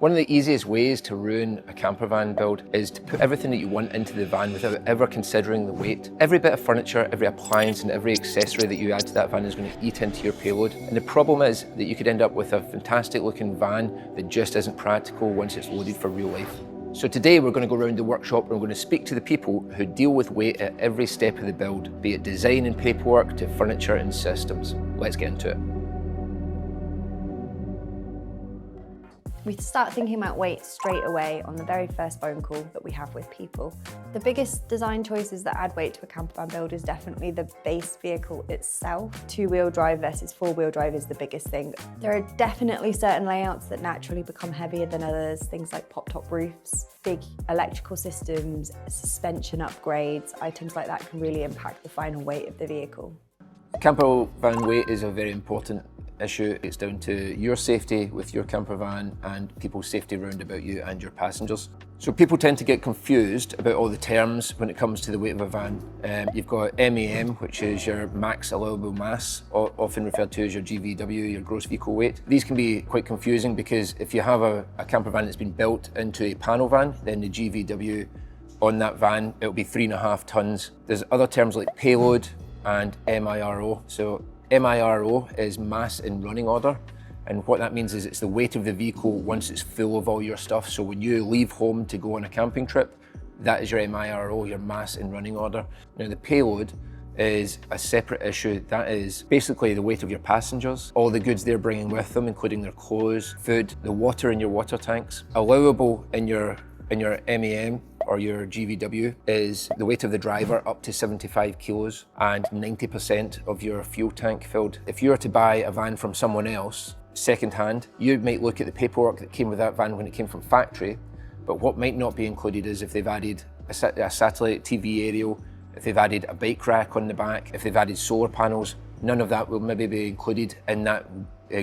One of the easiest ways to ruin a campervan build is to put everything that you want into the van without ever considering the weight. Every bit of furniture, every appliance and every accessory that you add to that van is going to eat into your payload. And the problem is that you could end up with a fantastic looking van that just isn't practical once it's loaded for real life. So today we're going to go around the workshop and we're going to speak to the people who deal with weight at every step of the build, be it design and paperwork to furniture and systems. Let's get into it. We start thinking about weight straight away on the very first phone call that we have with people. The biggest design choices that add weight to a campervan build is definitely the base vehicle itself. Two-wheel drive versus four-wheel drive is the biggest thing. There are definitely certain layouts that naturally become heavier than others, things like pop-top roofs, big electrical systems, suspension upgrades, items like that can really impact the final weight of the vehicle. Campervan weight is a very important issue. It's down to your safety with your campervan and people's safety around about you and your passengers. So people tend to get confused about all the terms when it comes to the weight of a van. You've got MAM, which is your max allowable mass, often referred to as your GVW, your gross vehicle weight. These can be quite confusing because if you have a campervan that's been built into a panel van, then the GVW on that van, it'll be 3.5 tons. There's other terms like payload and MIRO. So MIRO is mass in running order, and what that means is it's the weight of the vehicle once it's full of all your stuff. So when you leave home to go on a camping trip, that is your MIRO, your mass in running order. Now the payload is a separate issue. That is basically the weight of your passengers, all the goods they're bringing with them, including their clothes, food, the water in your water tanks. Allowable in your MAM or your GVW is the weight of the driver up to 75 kilos and 90% of your fuel tank filled. If you were to buy a van from someone else, second-hand, you might look at the paperwork that came with that van when it came from factory, but what might not be included is if they've added a satellite TV aerial, if they've added a bike rack on the back, if they've added solar panels, none of that will maybe be included in that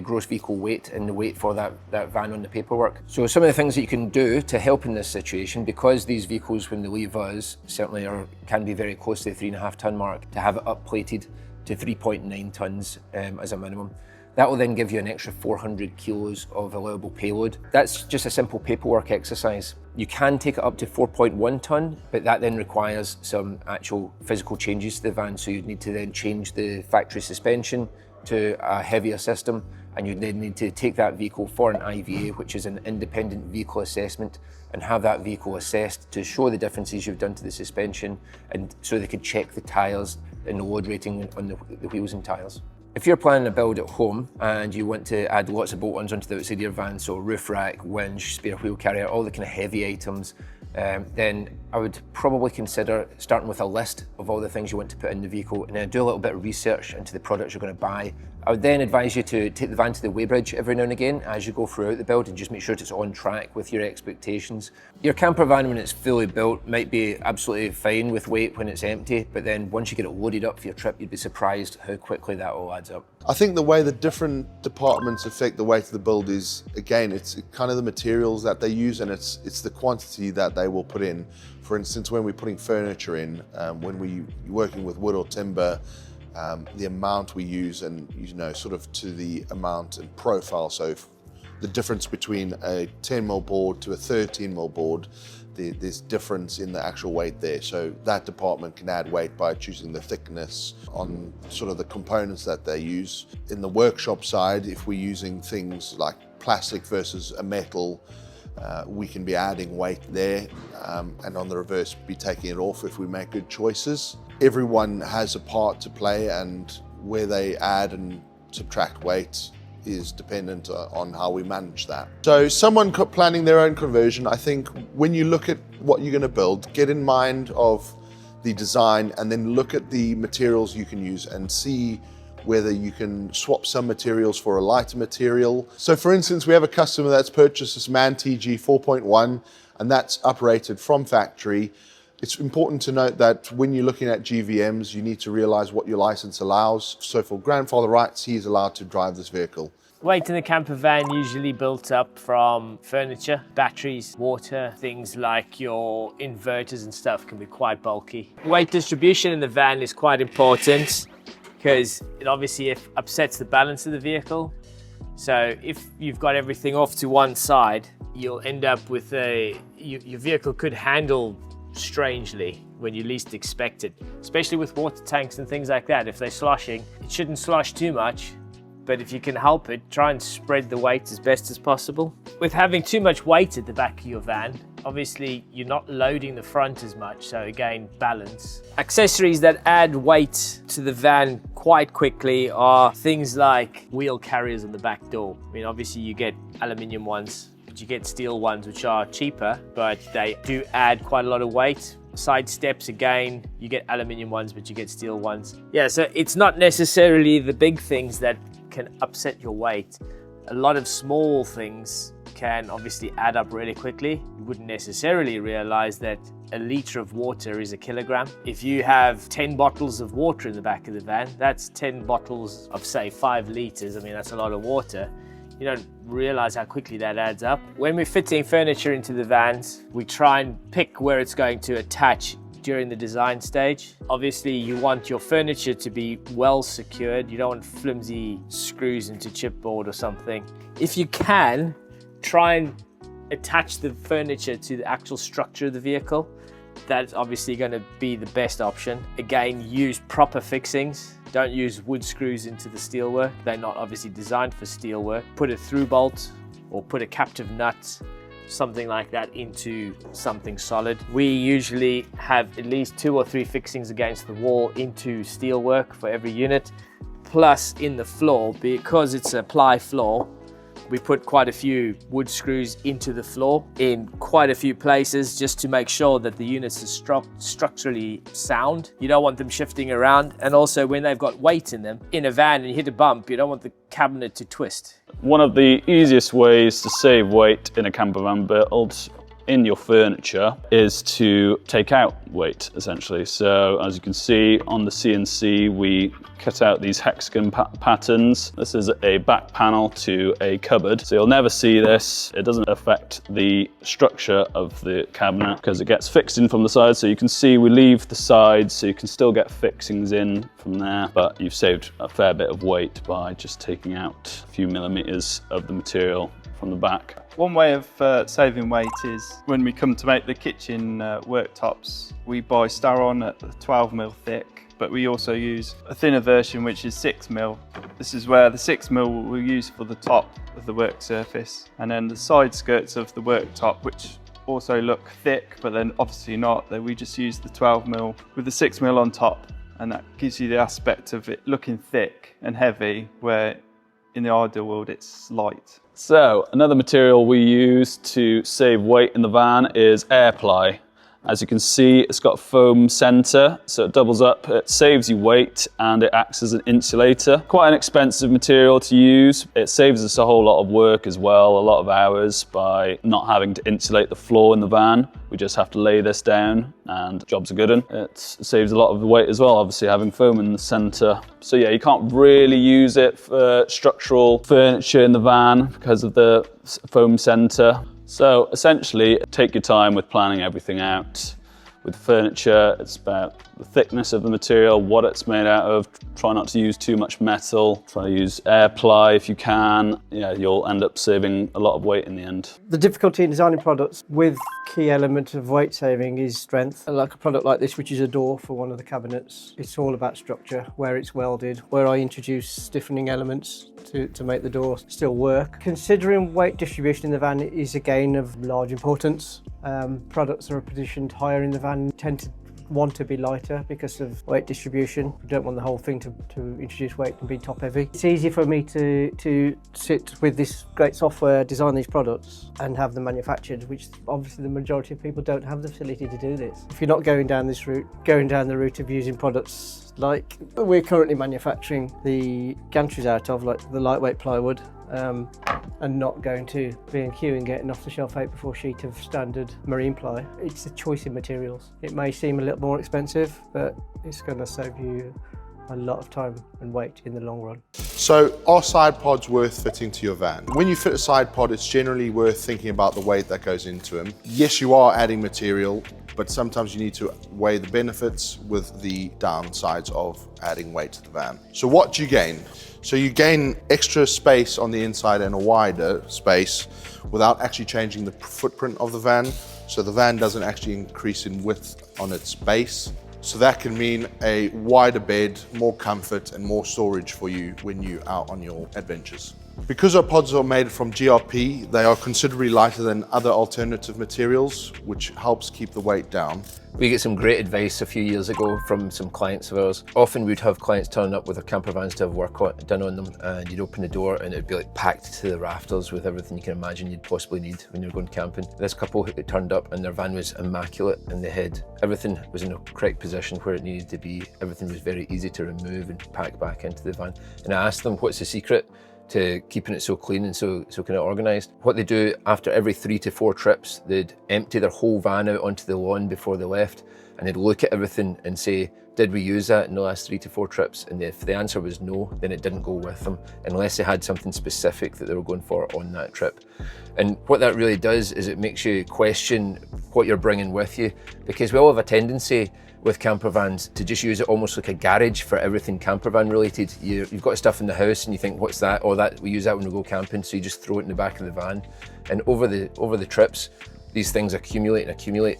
gross vehicle weight and the weight for that van on the paperwork. So some of the things that you can do to help in this situation, because these vehicles when they leave us certainly can be very close to the 3.5 ton mark, to have it up plated to 3.9 tons as a minimum. That will then give you an extra 400 kilos of allowable payload. That's just a simple paperwork exercise. You can take it up to 4.1 ton, but that then requires some actual physical changes to the van. So you'd need to then change the factory suspension to a heavier system, and you then need to take that vehicle for an IVA, which is an independent vehicle assessment, and have that vehicle assessed to show the differences you've done to the suspension, and so they could check the tyres and the load rating on the wheels and tyres. If you're planning a build at home and you want to add lots of bolt-ons onto the outside of your van, so roof rack, winch, spare wheel carrier, all the kind of heavy items, then I would probably consider starting with a list of all the things you want to put in the vehicle, and then do a little bit of research into the products you're going to buy. I would then advise you to take the van to the weighbridge every now and again as you go throughout the build and just make sure it's on track with your expectations. Your camper van, when it's fully built, might be absolutely fine with weight when it's empty, but then once you get it loaded up for your trip, you'd be surprised how quickly that all adds up. I think the way the different departments affect the weight of the build is, again, it's kind of the materials that they use, and it's the quantity that they will put in. For instance, when we're putting furniture in, when we're working with wood or timber, the amount we use, and sort of to the amount and profile. So if the difference between a 10mm board to a 13mm board, there's difference in the actual weight there. So that department can add weight by choosing the thickness on sort of the components that they use. In the workshop side, if we're using things like plastic versus a metal, we can be adding weight there, and on the reverse, be taking it off if we make good choices. Everyone has a part to play, and where they add and subtract weight is dependent on how we manage that. So someone planning their own conversion, I think when you look at what you're going to build, get in mind of the design and then look at the materials you can use and see whether you can swap some materials for a lighter material. So for instance, we have a customer that's purchased this MAN TG 4.1 and that's uprated from factory. It's important to note that when you're looking at GVMs, you need to realize what your license allows. So for grandfather rights, he is allowed to drive this vehicle. Weight in the camper van usually built up from furniture, batteries, water, things like your inverters and stuff can be quite bulky. Weight distribution in the van is quite important because it obviously upsets the balance of the vehicle. So if you've got everything off to one side, you'll end up with your vehicle could handle strangely when you least expect it, especially with water tanks and things like that. If they're sloshing, it shouldn't slosh too much, but if you can help it, try and spread the weight as best as possible. With having too much weight at the back of your van, obviously you're not loading the front as much, so again, balance. Accessories that add weight to the van quite quickly are things like wheel carriers on the back door. I mean, obviously you get aluminium ones, but you get steel ones which are cheaper, but they do add quite a lot of weight. Side steps, again, you get aluminium ones, but you get steel ones. Yeah, so it's not necessarily the big things that can upset your weight. A lot of small things can obviously add up really quickly. You wouldn't necessarily realize that a litre of water is a kilogram. If you have 10 bottles of water in the back of the van, that's 10 bottles of, say, 5 litres. I mean, that's a lot of water. You don't realize how quickly that adds up. When we're fitting furniture into the vans, we try and pick where it's going to attach during the design stage. Obviously, you want your furniture to be well secured. You don't want flimsy screws into chipboard or something. If you can, try and attach the furniture to the actual structure of the vehicle. That's obviously going to be the best option. Again, use proper fixings. Don't use wood screws into the steelwork. They're not obviously designed for steelwork. Put a through bolt or put a captive nut, something like that, into something solid. We usually have at least 2 or 3 fixings against the wall into steelwork for every unit. Plus in the floor, because it's a ply floor, we put quite a few wood screws into the floor in quite a few places just to make sure that the units are structurally sound. You don't want them shifting around, and also when they've got weight in them, in a van and you hit a bump, you don't want the cabinet to twist. One of the easiest ways to save weight in a campervan build in your furniture is to take out weight, essentially. So as you can see on the CNC, we cut out these hexagon patterns. This is a back panel to a cupboard, so you'll never see this. It doesn't affect the structure of the cabinet because it gets fixed in from the side. So you can see we leave the sides so you can still get fixings in from there, but you've saved a fair bit of weight by just taking out a few millimeters of the material from the back. One way of saving weight is when we come to make the kitchen worktops, we buy Staron at 12mm thick, but we also use a thinner version which is 6mm. This is where the 6mm we'll use for the top of the work surface, and then the side skirts of the worktop, which also look thick, but then obviously not. We just use the 12mm with the 6mm on top, and that gives you the aspect of it looking thick and heavy, where in the ideal world it's light. So another material we use to save weight in the van is air ply. As you can see, it's got a foam center, so it doubles up, it saves you weight, and it acts as an insulator. Quite an expensive material to use. It saves us a whole lot of work as well, a lot of hours, by not having to insulate the floor in the van. We just have to lay this down and job's a good one. It saves a lot of the weight as well, obviously having foam in the center. So yeah, you can't really use it for structural furniture in the van because of the foam center. So essentially, take your time with planning everything out. With furniture, it's about the thickness of the material, what it's made out of. Try not to use too much metal. Try to use air ply if you can. Yeah, you'll end up saving a lot of weight in the end. The difficulty in designing products with key element of weight saving is strength. Like a product like this, which is a door for one of the cabinets, it's all about structure, where it's welded, where I introduce stiffening elements to make the door still work. Considering weight distribution in the van is again of large importance. Products that are positioned higher in the van tend to want to be lighter because of weight distribution. We don't want the whole thing to introduce weight and be top heavy. It's easy for me to sit with this great software, design these products and have them manufactured, which obviously the majority of people don't have the facility to do this. If you're not going down this route, going down the route of using products like we're currently manufacturing the gantries out of, like the lightweight plywood, and not going to B&Q and getting off the shelf 8x4 sheet of standard marine ply. It's a choice in materials. It may seem a little more expensive, but it's going to save you a lot of time and weight in the long run. So are side pods worth fitting to your van? When you fit a side pod, it's generally worth thinking about the weight that goes into them. Yes, you are adding material, but sometimes you need to weigh the benefits with the downsides of adding weight to the van. So what do you gain? So you gain extra space on the inside and a wider space without actually changing the footprint of the van. So the van doesn't actually increase in width on its base. So that can mean a wider bed, more comfort and more storage for you when you're out on your adventures. Because our pods are made from GRP, they are considerably lighter than other alternative materials, which helps keep the weight down. We get some great advice a few years ago from some clients of ours. Often we'd have clients turn up with their campervans to have work done on them, and you'd open the door and it'd be like packed to the rafters with everything you can imagine you'd possibly need when you're going camping. This couple, they turned up and their van was immaculate, and they had everything was in the correct position where it needed to be. Everything was very easy to remove and pack back into the van. And I asked them, what's the secret to keeping it so clean and so kind of organised? What they do after every 3 to 4 trips, they'd empty their whole van out onto the lawn before they left, and they'd look at everything and say, did we use that in the last 3 to 4 trips? And if the answer was no, then it didn't go with them, unless they had something specific that they were going for on that trip. And what that really does is it makes you question what you're bringing with you, because we all have a tendency with campervans to just use it almost like a garage for everything campervan related. You've got stuff in the house and you think, what's that? Oh, that we use that when we go camping, so you just throw it in the back of the van. And over the trips, these things accumulate,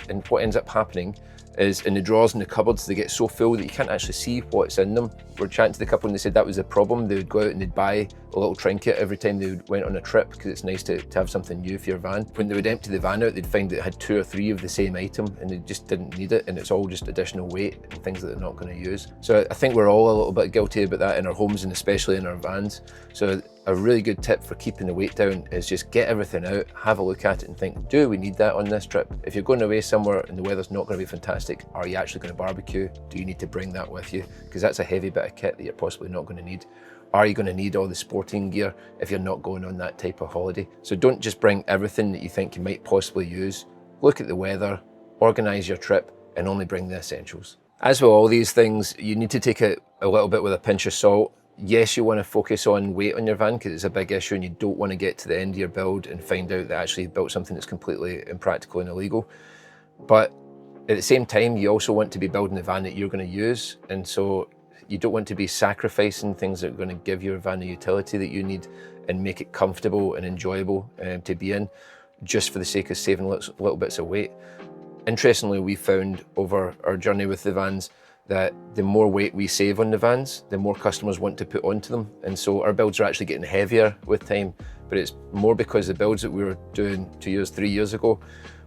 and what ends up happening is in the drawers and the cupboards, they get so full that you can't actually see what's in them. We're chatting to the couple and they said that was the problem. They would go out and they'd buy a little trinket every time they went on a trip, because it's nice to have something new for your van. When they would empty the van out, they'd find that it had 2 or 3 of the same item and they just didn't need it, and it's all just additional weight and things that they're not going to use. So I think we're all a little bit guilty about that in our homes and especially in our vans. So a really good tip for keeping the weight down is just get everything out, have a look at it and think, do we need that on this trip? If you're going away somewhere and the weather's not going to be fantastic, are you actually going to barbecue? Do you need to bring that with you? Because that's a heavy bit of kit that you're possibly not going to need. Are you going to need all the sporting gear if you're not going on that type of holiday? So don't just bring everything that you think you might possibly use. Look at the weather, organise your trip, and only bring the essentials. As with all these things, you need to take it a little bit with a pinch of salt. Yes, you want to focus on weight on your van because it's a big issue and you don't want to get to the end of your build and find out that actually you built something that's completely impractical and illegal. But at the same time, you also want to be building the van that you're going to use, and so you don't want to be sacrificing things that are going to give your van the utility that you need and make it comfortable and enjoyable to be in, just for the sake of saving little bits of weight. Interestingly, we found over our journey with the vans that the more weight we save on the vans, the more customers want to put onto them. And so our builds are actually getting heavier with time, but it's more because the builds that we were doing 2 years, 3 years ago,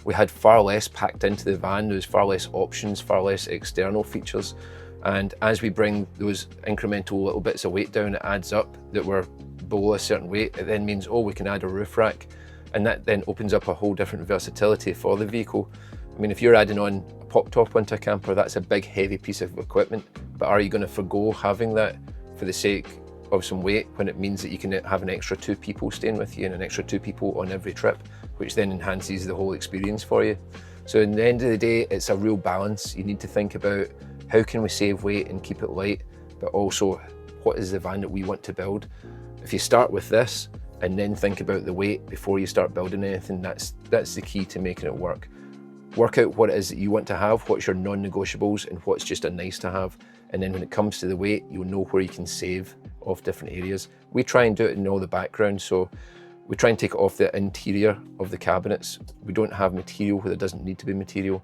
we had far less packed into the van. There was far less options, far less external features. And as we bring those incremental little bits of weight down, it adds up that we're below a certain weight. It then means, oh, we can add a roof rack. And that then opens up a whole different versatility for the vehicle. I mean, if you're adding on a pop top onto a camper, that's a big heavy piece of equipment, but are you going to forgo having that for the sake of some weight when it means that you can have an extra 2 people staying with you and an extra 2 people on every trip, which then enhances the whole experience for you? So in the end of the day, it's a real balance. You need to think about how can we save weight and keep it light, but also what is the van that we want to build? If you start with this and then think about the weight before you start building anything, that's the key to making it work. Work out what it is that you want to have, what's your non-negotiables and what's just a nice to have. And then when it comes to the weight, you'll know where you can save off different areas. We try and do it in all the background, so we try and take it off the interior of the cabinets. We don't have material where there doesn't need to be material.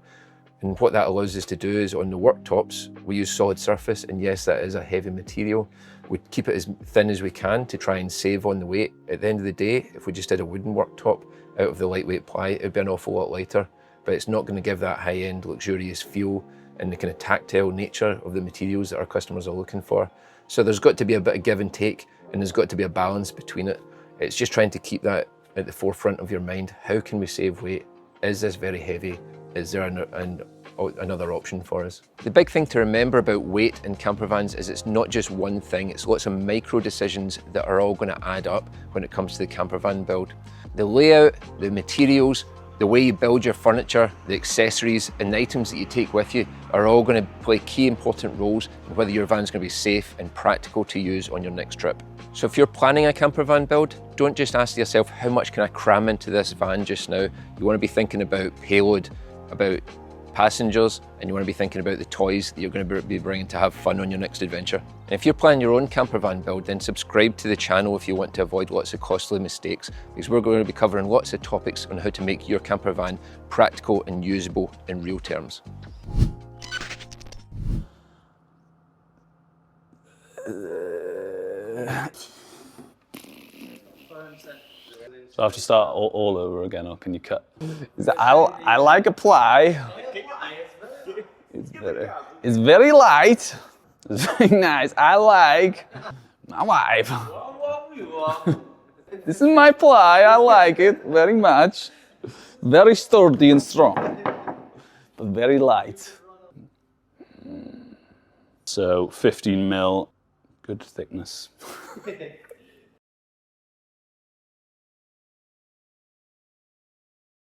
And what that allows us to do is on the worktops, we use solid surface, and yes, that is a heavy material. We keep it as thin as we can to try and save on the weight. At the end of the day, if we just did a wooden worktop out of the lightweight ply, it would be an awful lot lighter, but it's not going to give that high-end luxurious feel and the kind of tactile nature of the materials that our customers are looking for. So there's got to be a bit of give and take, and there's got to be a balance between it. It's just trying to keep that at the forefront of your mind. How can we save weight? Is this very heavy? Is there another option for us? The big thing to remember about weight in campervans is it's not just one thing, it's lots of micro decisions that are all going to add up when it comes to the campervan build. The layout, the materials, The way you build your furniture, the accessories and the items that you take with you are all going to play key important roles in whether your van's going to be safe and practical to use on your next trip. So if you're planning a camper van build, don't just ask yourself, how much can I cram into this van just now? You want to be thinking about payload, about passengers, and you want to be thinking about the toys that you're going to be bringing to have fun on your next adventure. And if you're planning your own camper van build, then subscribe to the channel if you want to avoid lots of costly mistakes, because we're going to be covering lots of topics on how to make your camper van practical and usable in real terms. So I have to start all over again, or can you cut? I like a ply. It's very light. It's very nice. I like my wife. This is my ply. I like it very much. Very sturdy and strong, but very light. So 15 mil, good thickness.